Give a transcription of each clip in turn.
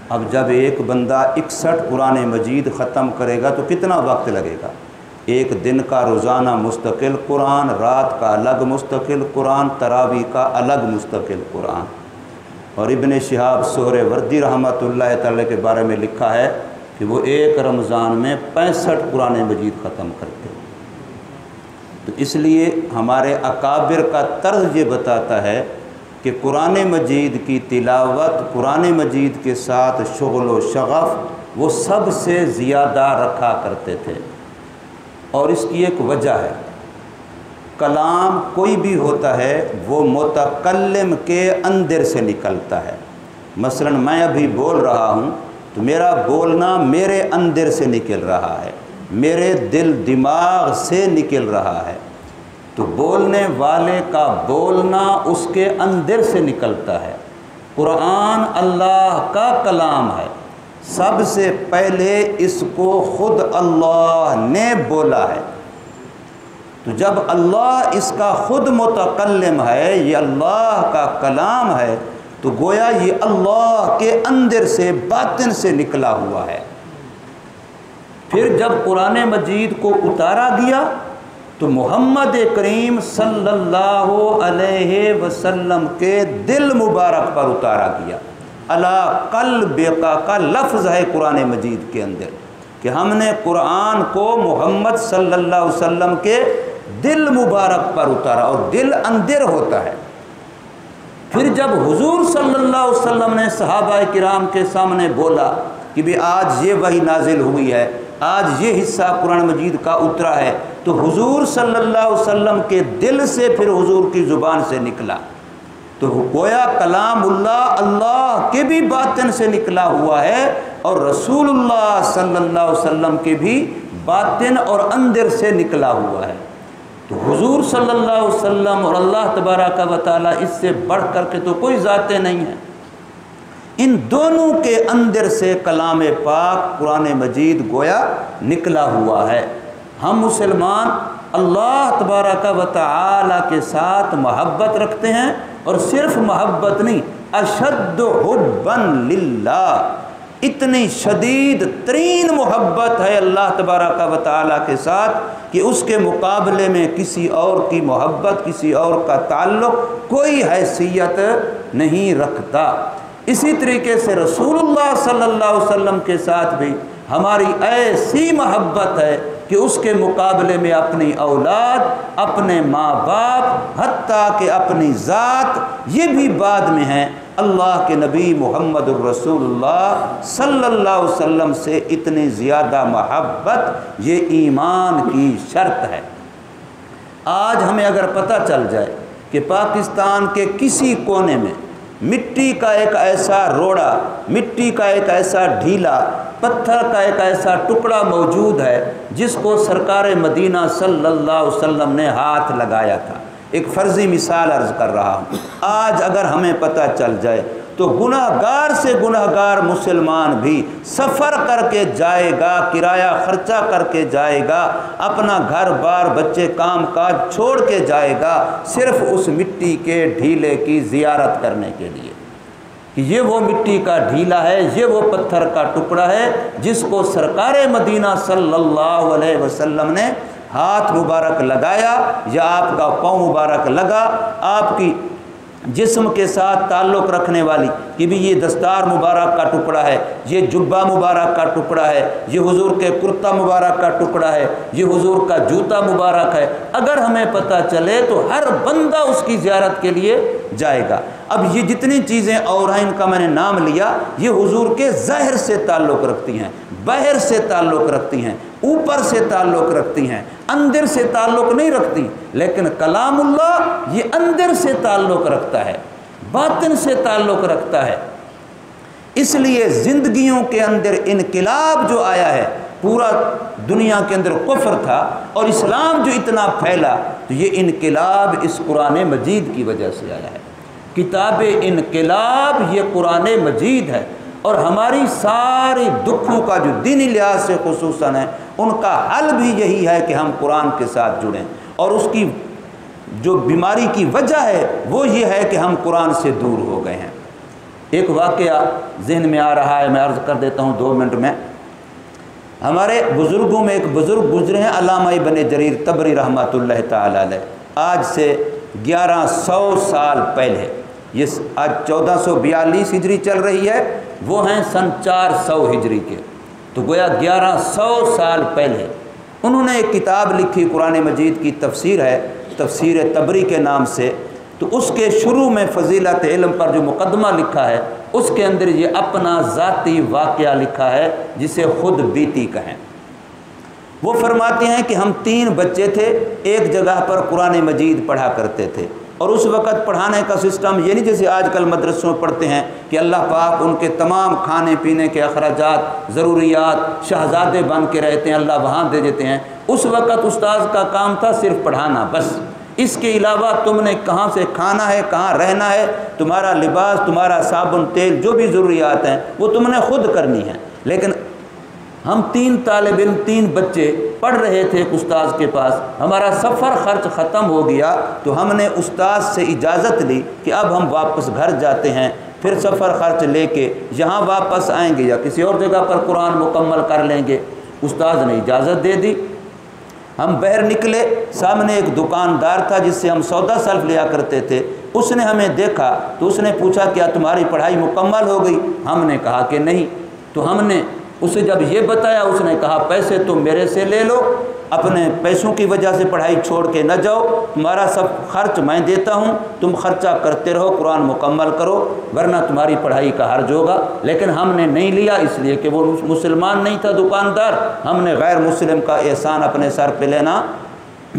اب جب ایک بندہ 61 قرآن مجید ختم کرے گا تو کتنا وقت لگے گا؟ ایک دن کا روزانہ مستقل قرآن، رات کا الگ مستقل قرآن، تراویح کا الگ مستقل قرآن۔ اور ابن شہاب سہر وردی رحمۃ اللہ تعالی کے بارے میں لکھا ہے کہ وہ ایک رمضان میں 65 قرآن مجید ختم کرتے ہیں۔ تو اس لیے ہمارے اکابر کا طرز یہ بتاتا ہے کہ قرآن مجید کی تلاوت، قرآن مجید کے ساتھ شغل و شغف وہ سب سے زیادہ رکھا کرتے تھے۔ اور اس کی ایک وجہ ہے، کلام کوئی بھی ہوتا ہے وہ متکلم کے اندر سے نکلتا ہے۔ مثلا میں ابھی بول رہا ہوں تو میرا بولنا میرے اندر سے نکل رہا ہے، میرے دل دماغ سے نکل رہا ہے۔ تو بولنے والے کا بولنا اس کے اندر سے نکلتا ہے۔ قرآن اللہ کا کلام ہے، سب سے پہلے اس کو خود اللہ نے بولا ہے۔ تو جب اللہ اس کا خود متکلم ہے، یہ اللہ کا کلام ہے، تو گویا یہ اللہ کے اندر سے، باطن سے نکلا ہوا ہے۔ پھر جب قرآن مجید کو اتارا گیا تو محمد کریم صلی اللہ علیہ وسلم کے دل مبارک پر اتارا گیا۔ علی قلبک کا لفظ ہے قرآن مجید کے اندر کہ ہم نے قرآن کو محمد صلی اللہ علیہ وسلم کے دل مبارک پر اتارا، اور دل اندر ہوتا ہے۔ پھر جب حضور صلی اللہ علیہ وسلم نے صحابہ کرام کے سامنے بولا کہ بھی آج یہ وحی نازل ہوئی ہے، آج یہ حصہ قرآن مجید کا اترا ہے، تو حضور صلی اللہ علیہ وسلم کے دل سے پھر حضور کی زبان سے نکلا۔ تو گویا کلام اللہ اللہ کے بھی باطن سے نکلا ہوا ہے، اور رسول اللہ صلی اللہ علیہ وسلم کے بھی باطن اور اندر سے نکلا ہوا ہے۔ تو حضور صلی اللہ علیہ وسلم اور اللہ تبارک و تعالیٰ اس سے بڑھ کر کے تو کوئی ذاتیں نہیں ہیں۔ ان دونوں کے اندر سے کلام پاک قرآن مجید گویا نکلا ہوا ہے۔ ہم مسلمان اللہ تبارک و تعالیٰ کے ساتھ محبت رکھتے ہیں، اور صرف محبت نہیں، اشد حبا للہ، اتنی شدید ترین محبت ہے اللہ تبارک و تعالیٰ کے ساتھ کہ اس کے مقابلے میں کسی اور کی محبت، کسی اور کا تعلق کوئی حیثیت نہیں رکھتا۔ اسی طریقے سے رسول اللہ صلی اللہ علیہ وسلم کے ساتھ بھی ہماری ایسی محبت ہے کہ اس کے مقابلے میں اپنی اولاد، اپنے ماں باپ، حتیٰ کہ اپنی ذات، یہ بھی بعد میں ہیں۔ اللہ کے نبی محمد الرسول اللہ صلی اللہ علیہ وسلم سے اتنی زیادہ محبت یہ ایمان کی شرط ہے۔ آج ہمیں اگر پتہ چل جائے کہ پاکستان کے کسی کونے میں مٹی کا ایک ایسا روڑا، مٹی کا ایک ایسا ڈھیلا، پتھر کا ایک ایسا ٹکڑا موجود ہے جس کو سرکار مدینہ صلی اللہ علیہ وسلم نے ہاتھ لگایا تھا، ایک فرضی مثال عرض کر رہا ہوں، آج اگر ہمیں پتہ چل جائے تو گنہگار سے گنہگار مسلمان بھی سفر کر کے جائے گا، کرایہ خرچہ کر کے جائے گا، اپنا گھر بار بچے کام کاج چھوڑ کے جائے گا، صرف اس مٹی کے ڈھیلے کی زیارت کرنے کے لیے کہ یہ وہ مٹی کا ڈھیلا ہے، یہ وہ پتھر کا ٹکڑا ہے جس کو سرکار مدینہ صلی اللہ علیہ وسلم نے ہاتھ مبارک لگایا، یا آپ کا پاؤں مبارک لگا، آپ کی جسم کے ساتھ تعلق رکھنے والی کہ بھی یہ دستار مبارک کا ٹکڑا ہے، یہ جبہ مبارک کا ٹکڑا ہے، یہ حضور کے کرتا مبارک کا ٹکڑا ہے، یہ حضور کا جوتا مبارک ہے، اگر ہمیں پتہ چلے تو ہر بندہ اس کی زیارت کے لیے جائے گا۔ اب یہ جتنی چیزیں اور ہیں ان کا میں نے نام لیا، یہ حضور کے ظاہر سے تعلق رکھتی ہیں، باہر سے تعلق رکھتی ہیں، اوپر سے تعلق رکھتی ہیں، اندر سے تعلق نہیں رکھتی۔ لیکن کلام اللہ یہ اندر سے تعلق رکھتا ہے، باطن سے تعلق رکھتا ہے۔ اس لیے زندگیوں کے اندر انقلاب جو آیا ہے، پورا دنیا کے اندر کفر تھا اور اسلام جو اتنا پھیلا، تو یہ انقلاب اس قرآن مجید کی وجہ سے آیا ہے۔ کتاب انقلاب یہ قرآن مجید ہے، اور ہماری ساری دکھوں کا جو دینی لحاظ سے خصوصاً ہے، ان کا حل بھی یہی ہے کہ ہم قرآن کے ساتھ جڑیں، اور اس کی جو بیماری کی وجہ ہے وہ یہ ہے کہ ہم قرآن سے دور ہو گئے ہیں۔ ایک واقعہ ذہن میں آ رہا ہے، میں عرض کر دیتا ہوں 2 منٹ میں۔ ہمارے بزرگوں میں ایک بزرگ گزرے ہیں علامہ ابن جریر طبری رحمۃ اللہ تعالی علیہ، آج سے 1100 سال پہلے، یہ آج 1442 ہجری چل رہی ہے، وہ ہیں سن 400 ہجری کے، تو گویا 1100 سال پہلے انہوں نے ایک کتاب لکھی، قرآن مجید کی تفسیر ہے، تفسیر طبری کے نام سے۔ تو اس کے شروع میں فضیلت علم پر جو مقدمہ لکھا ہے، اس کے اندر یہ اپنا ذاتی واقعہ لکھا ہے جسے خود بیتی کہیں۔ وہ فرماتے ہیں کہ ہم 3 بچے تھے، ایک جگہ پر قرآن مجید پڑھا کرتے تھے، اور اس وقت پڑھانے کا سسٹم یہ نہیں جیسے آج کل مدرسوں میں پڑھتے ہیں کہ اللہ پاک ان کے تمام کھانے پینے کے اخراجات، ضروریات، شہزادے بن کے رہتے ہیں، اللہ وہاں دے دیتے ہیں۔ اس وقت استاذ کا کام تھا صرف پڑھانا بس، اس کے علاوہ تم نے کہاں سے کھانا ہے، کہاں رہنا ہے، تمہارا لباس، تمہارا صابن تیل، جو بھی ضروریات ہیں وہ تم نے خود کرنی ہے۔ لیکن ہم 3 طالب علم، 3 بچے پڑھ رہے تھے ایک استاذ کے پاس، ہمارا سفر خرچ ختم ہو گیا تو ہم نے استاذ سے اجازت لی کہ اب ہم واپس گھر جاتے ہیں، پھر سفر خرچ لے کے یہاں واپس آئیں گے یا کسی اور جگہ پر قرآن مکمل کر لیں گے۔ استاذ نے اجازت دے دی، ہم باہر نکلے، سامنے ایک دکاندار تھا جس سے ہم سودا سلف لیا کرتے تھے، اس نے ہمیں دیکھا تو اس نے پوچھا کیا تمہاری پڑھائی مکمل ہو گئی؟ ہم نے کہا کہ نہیں۔ تو ہم نے اسے جب یہ بتایا، اس نے کہا پیسے تم میرے سے لے لو، اپنے پیسوں کی وجہ سے پڑھائی چھوڑ کے نہ جاؤ، تمہارا سب خرچ میں دیتا ہوں، تم خرچہ کرتے رہو، قرآن مکمل کرو، ورنہ تمہاری پڑھائی کا حرج ہوگا۔ لیکن ہم نے نہیں لیا، اس لیے کہ وہ مسلمان نہیں تھا دکاندار، ہم نے غیر مسلم کا احسان اپنے سر پہ لینا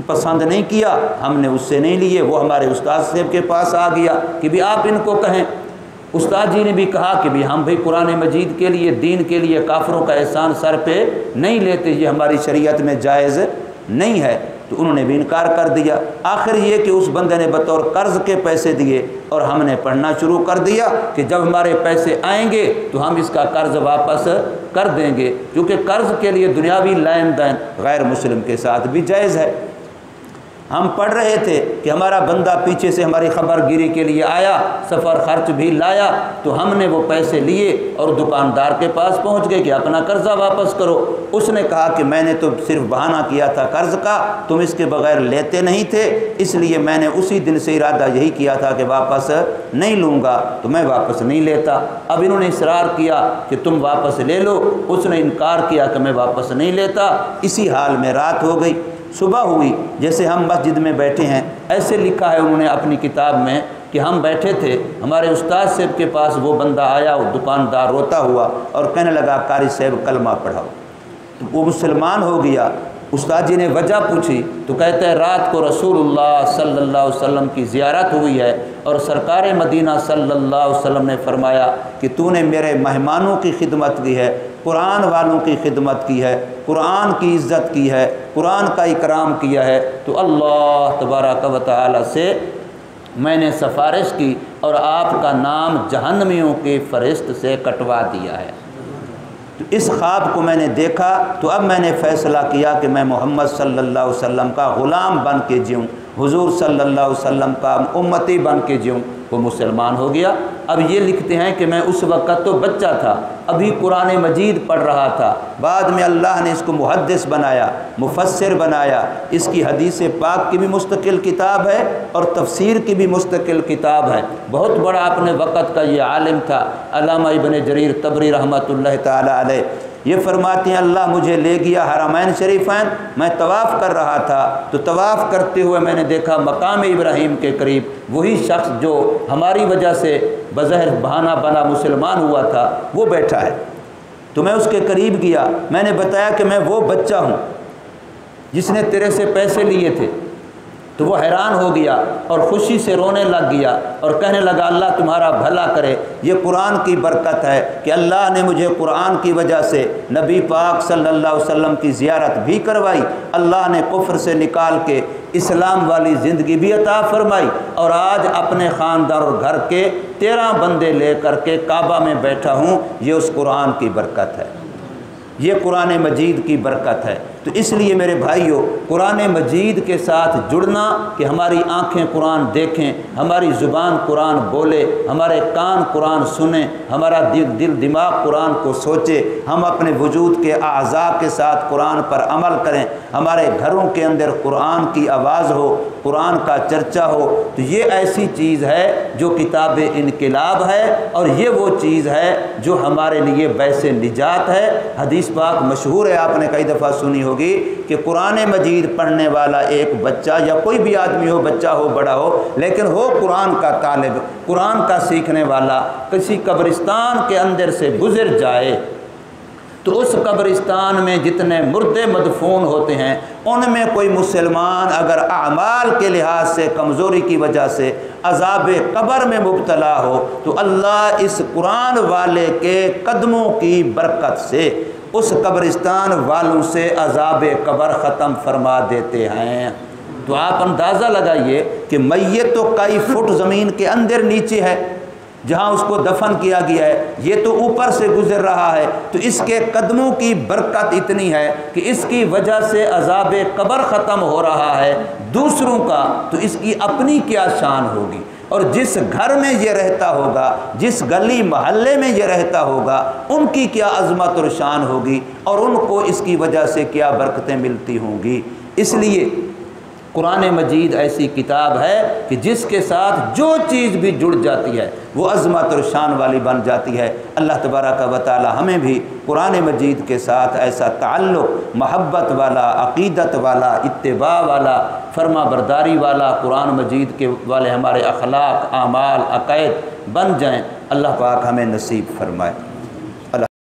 پسند نہیں کیا، ہم نے اس سے نہیں لیے۔ وہ ہمارے استاد صاحب کے پاس آ گیا کہ بھی آپ ان کو کہیں۔ استاد جی نے بھی کہا کہ بھی ہم بھی قرآن مجید کے لیے، دین کے لیے کافروں کا احسان سر پہ نہیں لیتے، یہ ہماری شریعت میں جائز نہیں ہے۔ تو انہوں نے بھی انکار کر دیا۔ آخر یہ کہ اس بندے نے بطور قرض کے پیسے دیے اور ہم نے پڑھنا شروع کر دیا کہ جب ہمارے پیسے آئیں گے تو ہم اس کا قرض واپس کر دیں گے، کیونکہ قرض کے لیے دنیاوی لین دین غیر مسلم کے ساتھ بھی جائز ہے۔ ہم پڑھ رہے تھے کہ ہمارا بندہ پیچھے سے ہماری خبر گیری کے لیے آیا، سفر خرچ بھی لایا، تو ہم نے وہ پیسے لیے اور دکاندار کے پاس پہنچ گئے کہ اپنا قرضہ واپس کرو۔ اس نے کہا کہ میں نے تو صرف بہانہ کیا تھا قرض کا، تم اس کے بغیر لیتے نہیں تھے، اس لیے میں نے اسی دن سے ارادہ یہی کیا تھا کہ واپس نہیں لوں گا، تو میں واپس نہیں لیتا۔ اب انہوں نے اصرار کیا کہ تم واپس لے لو، اس نے انکار کیا کہ میں واپس نہیں لیتا۔ اسی حال میں رات ہو گئی، صبح ہوئی، جیسے ہم مسجد میں بیٹھے ہیں، ایسے لکھا ہے انہوں نے اپنی کتاب میں کہ ہم بیٹھے تھے، ہمارے استاد صاحب کے پاس وہ بندہ آیا، وہ دکاندار روتا ہوا اور کہنے لگا قاری صاحب کلمہ پڑھاؤ۔ تو وہ مسلمان ہو گیا۔ استاد جی نے وجہ پوچھی تو کہتے ہیں رات کو رسول اللہ صلی اللہ علیہ وسلم کی زیارت ہوئی ہے اور سرکار مدینہ صلی اللہ علیہ وسلم نے فرمایا کہ تو نے میرے مہمانوں کی خدمت کی ہے، قرآن والوں کی خدمت کی ہے، قرآن کی عزت کی ہے، قرآن کا اکرام کیا ہے، تو اللہ تبارک و تعالی سے میں نے سفارش کی اور آپ کا نام جہنمیوں کے فہرست سے کٹوا دیا ہے۔ تو اس خواب کو میں نے دیکھا تو اب میں نے فیصلہ کیا کہ میں محمد صلی اللہ علیہ وسلم کا غلام بن کے جیوں، حضور صلی اللہ علیہ وسلم کا امتی بن کے جیوں۔ وہ مسلمان ہو گیا۔ اب یہ لکھتے ہیں کہ میں اس وقت تو بچہ تھا، ابھی قرآن مجید پڑھ رہا تھا، بعد میں اللہ نے اس کو محدث بنایا، مفسر بنایا، اس کی حدیث پاک کی بھی مستقل کتاب ہے اور تفسیر کی بھی مستقل کتاب ہے۔ بہت بڑا اپنے وقت کا یہ عالم تھا علامہ ابن جریر طبری رحمۃ اللہ تعالی علیہ۔ یہ فرماتے ہیں اللہ مجھے لے گیا حرمین شریفین، میں طواف کر رہا تھا تو طواف کرتے ہوئے میں نے دیکھا مقام ابراہیم کے قریب وہی شخص جو ہماری وجہ سے بظاہر بہانہ بنا مسلمان ہوا تھا وہ بیٹھا ہے۔ تو میں اس کے قریب گیا، میں نے بتایا کہ میں وہ بچہ ہوں جس نے تیرے سے پیسے لیے تھے۔ تو وہ حیران ہو گیا اور خوشی سے رونے لگ گیا اور کہنے لگا اللہ تمہارا بھلا کرے، یہ قرآن کی برکت ہے کہ اللہ نے مجھے قرآن کی وجہ سے نبی پاک صلی اللہ علیہ وسلم کی زیارت بھی کروائی، اللہ نے کفر سے نکال کے اسلام والی زندگی بھی عطا فرمائی، اور آج اپنے خاندان اور گھر کے 13 بندے لے کر کے کعبہ میں بیٹھا ہوں، یہ اس قرآن کی برکت ہے۔ یہ قرآن مجید کی برکت ہے۔ تو اس لیے میرے بھائیوں، قرآن مجید کے ساتھ جڑنا کہ ہماری آنکھیں قرآن دیکھیں، ہماری زبان قرآن بولے، ہمارے کان قرآن سنیں، ہمارا دل دماغ قرآن کو سوچے، ہم اپنے وجود کے اعضاء کے ساتھ قرآن پر عمل کریں، ہمارے گھروں کے اندر قرآن کی آواز ہو، قرآن کا چرچا ہو، تو یہ ایسی چیز ہے جو کتاب انقلاب ہے، اور یہ وہ چیز ہے جو ہمارے لیے باعث نجات ہے۔ حدیث پاک مشہور ہے، آپ نے کئی دفعہ سنی ہوگی کہ قرآن مجید پڑھنے والا ایک بچہ یا کوئی بھی آدمی ہو، بچہ ہو بڑا ہو، لیکن ہو قرآن کا طالب، قرآن کا سیکھنے والا، کسی قبرستان کے اندر سے گزر جائے تو اس قبرستان میں جتنے مردے مدفون ہوتے ہیں ان میں کوئی مسلمان اگر اعمال کے لحاظ سے کمزوری کی وجہ سے عذاب قبر میں مبتلا ہو تو اللہ اس قرآن والے کے قدموں کی برکت سے اس قبرستان والوں سے عذاب قبر ختم فرما دیتے ہیں۔ تو آپ اندازہ لگائیے کہ میت تو کئی فٹ زمین کے اندر نیچے ہے جہاں اس کو دفن کیا گیا ہے، یہ تو اوپر سے گزر رہا ہے، تو اس کے قدموں کی برکت اتنی ہے کہ اس کی وجہ سے عذاب قبر ختم ہو رہا ہے دوسروں کا، تو اس کی اپنی کیا شان ہوگی، اور جس گھر میں یہ رہتا ہوگا، جس گلی محلے میں یہ رہتا ہوگا، ان کی کیا عظمت اور شان ہوگی، اور ان کو اس کی وجہ سے کیا برکتیں ملتی ہوں گی۔ اس لیے قرآن مجید ایسی کتاب ہے کہ جس کے ساتھ جو چیز بھی جڑ جاتی ہے وہ عظمت اور شان والی بن جاتی ہے۔ اللہ تبارک و تعالی ہمیں بھی قرآن مجید کے ساتھ ایسا تعلق، محبت والا، عقیدت والا، اتباع والا، فرما برداری والا، قرآن مجید کے والے ہمارے اخلاق، اعمال، عقائد بن جائیں، اللہ پاک ہمیں نصیب فرمائے۔